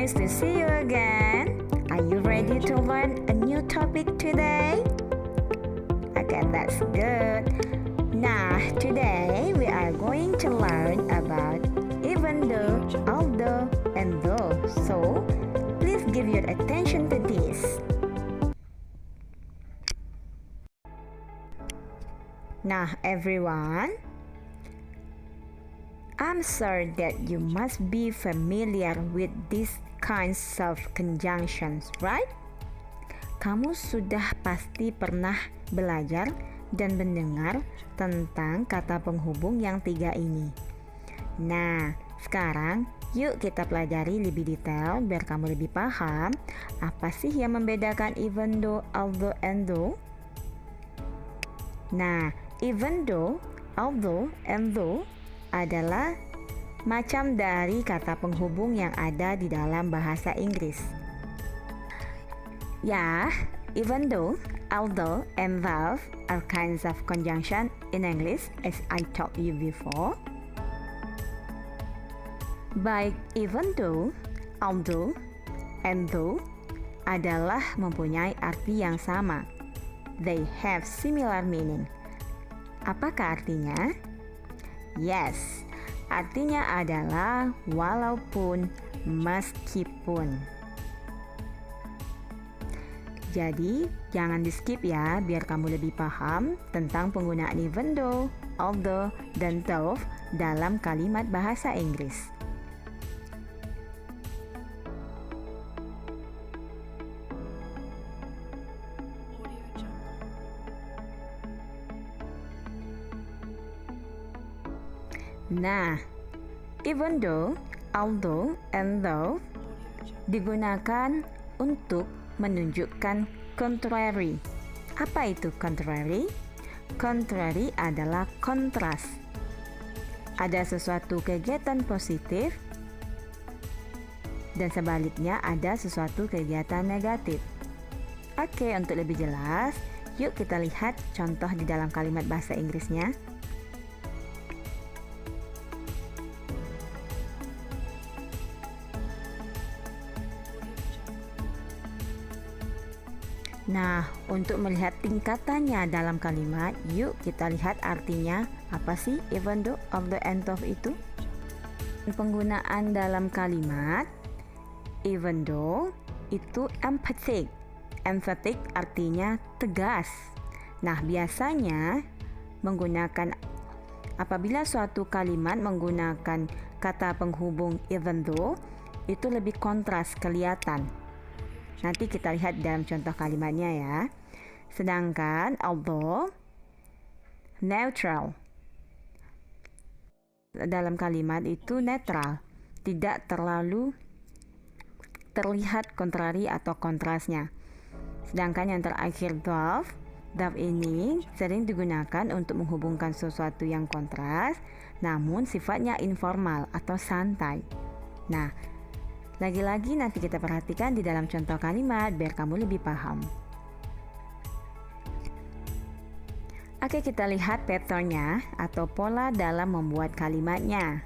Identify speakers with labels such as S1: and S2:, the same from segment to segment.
S1: Nice to see you again. Are you ready to learn a new topic today? Okay, that's good. Now, today we are going to learn about even though, although, and though. So, please give your attention to this. Now, everyone, I'm sure that you must be familiar with these kinds of conjunctions, right? Kamu sudah pasti pernah belajar dan mendengar tentang kata penghubung yang tiga ini. Nah, sekarang yuk kita pelajari lebih detail biar kamu lebih paham apa sih yang membedakan even though, although, and though. Nah, even though, although, and though adalah macam dari kata penghubung yang ada di dalam bahasa Inggris. Ya, even though, although, and though are kinds of conjunction in English as I told you before. Baik even though, although, and though adalah mempunyai arti yang sama. They have similar meaning. Apakah artinya? Yes, artinya adalah walaupun, meskipun. Jadi, jangan di skip ya, biar kamu lebih paham tentang penggunaan even though, although, dan though dalam kalimat bahasa Inggris. Nah, even though, although, and though digunakan untuk menunjukkan contrary. Apa itu contrary? Contrary adalah kontras. Ada sesuatu kegiatan positif dan sebaliknya ada sesuatu kegiatan negatif. Oke, untuk lebih jelas, yuk kita lihat contoh di dalam kalimat bahasa Inggrisnya. Nah, untuk melihat tingkatannya dalam kalimat, yuk kita lihat artinya apa sih even though, although, and though itu. Penggunaan dalam kalimat even though itu emphatic. Emphatic artinya tegas. Nah, biasanya apabila suatu kalimat menggunakan kata penghubung even though, itu lebih kontras kelihatan. Nanti kita lihat dalam contoh kalimatnya ya. Sedangkan although neutral. Dalam kalimat itu netral, tidak terlalu terlihat kontrari atau kontrasnya. Sedangkan yang terakhir though ini sering digunakan untuk menghubungkan sesuatu yang kontras, namun sifatnya informal atau santai. Nah, lagi-lagi nanti kita perhatikan di dalam contoh kalimat biar kamu lebih paham. Oke, kita lihat patternnya atau pola dalam membuat kalimatnya.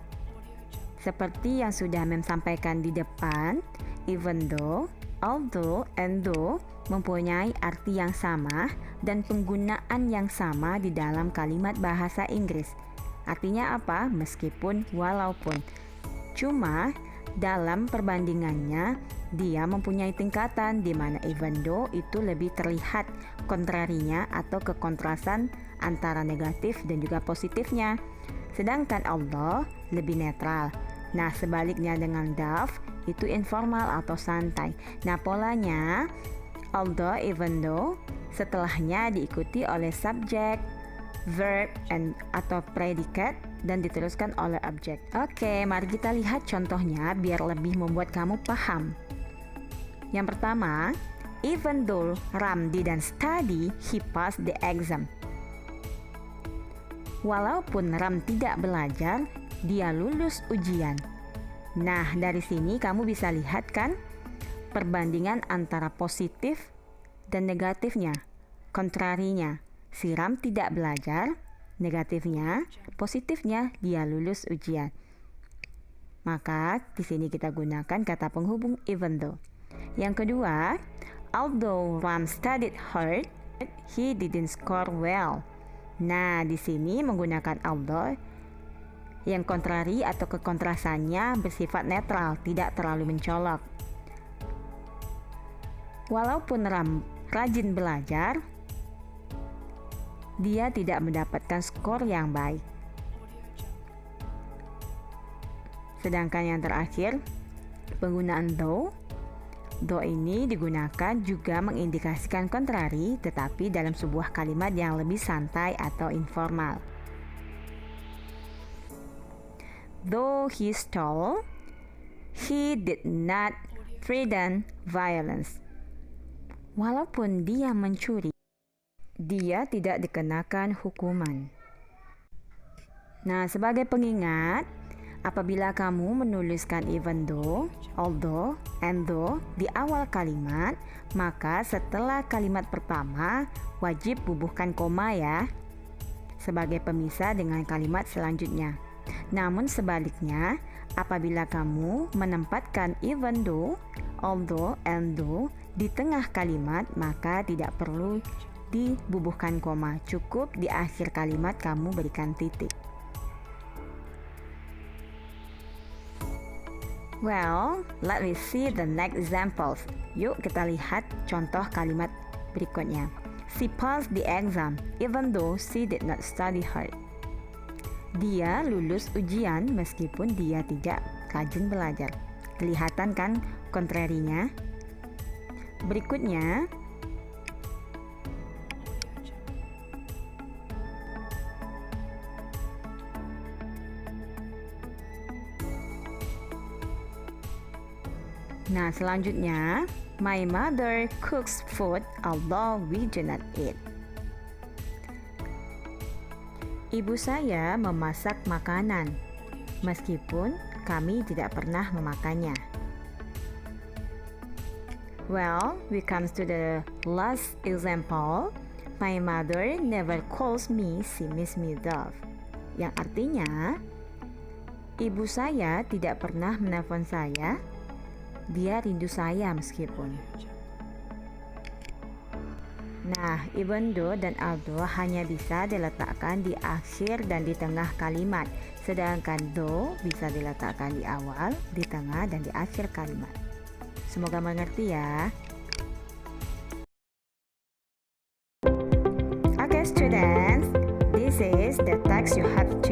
S1: Seperti yang sudah Mem sampaikan di depan, even though, although, and though mempunyai arti yang sama dan penggunaan yang sama di dalam kalimat bahasa Inggris. Artinya apa? Meskipun, walaupun. Cuma dalam perbandingannya, dia mempunyai tingkatan di mana even though itu lebih terlihat kontrarinya atau kekontrasan antara negatif dan juga positifnya. Sedangkan although lebih netral. Nah, sebaliknya dengan though itu informal atau santai. Nah, polanya although, even though setelahnya diikuti oleh subjek, verb, atau predikat dan diteruskan oleh objek. Oke, mari kita lihat contohnya biar lebih membuat kamu paham. Yang pertama, even though Ram didn't study, he passed the exam. Walaupun Ram tidak belajar, dia lulus ujian. Nah, dari sini kamu bisa lihat kan perbandingan antara positif dan negatifnya, kontrarinya. Si Ram tidak belajar, negatifnya, positifnya dia lulus ujian. maka di sini kita gunakan kata penghubung even though. Yang kedua, although Ram studied hard, he didn't score well. Nah, di sini menggunakan although yang kontrari atau kekontrasannya bersifat netral, tidak terlalu mencolok. Walaupun Ram rajin belajar, dia tidak mendapatkan skor yang baik. Sedangkan yang terakhir, penggunaan though. Though ini digunakan juga mengindikasikan kontrari, tetapi dalam sebuah kalimat yang lebih santai atau informal. Though he stole, he did not threaten violence. Walaupun dia mencuri, dia tidak dikenakan hukuman. Nah, sebagai pengingat, apabila kamu menuliskan even though, although, and though di awal kalimat, maka setelah kalimat pertama wajib bubuhkan koma ya, sebagai pemisah dengan kalimat selanjutnya. Namun sebaliknya, apabila kamu menempatkan even though, although, and though di tengah kalimat, maka tidak perlu dibubuhkan koma, cukup di akhir kalimat kamu berikan titik. Well, let me see the next examples. Yuk kita lihat contoh kalimat berikutnya. She passed the exam even though she did not study hard. Dia lulus ujian meskipun dia tidak rajin belajar. Kelihatan kan kontrarinya? Berikutnya, nah, selanjutnya, my mother cooks food although we do not eat. Ibu saya memasak makanan meskipun kami tidak pernah memakannya. Well, we come to the last example. My mother never calls me, she miss me love. Yang artinya, ibu saya tidak pernah menelpon saya, dia rindu saya meskipun. Nah, even though dan although hanya bisa diletakkan di akhir dan di tengah kalimat, sedangkan though bisa diletakkan di awal, di tengah, dan di akhir kalimat. Semoga mengerti ya. Okay students, this is the text you have to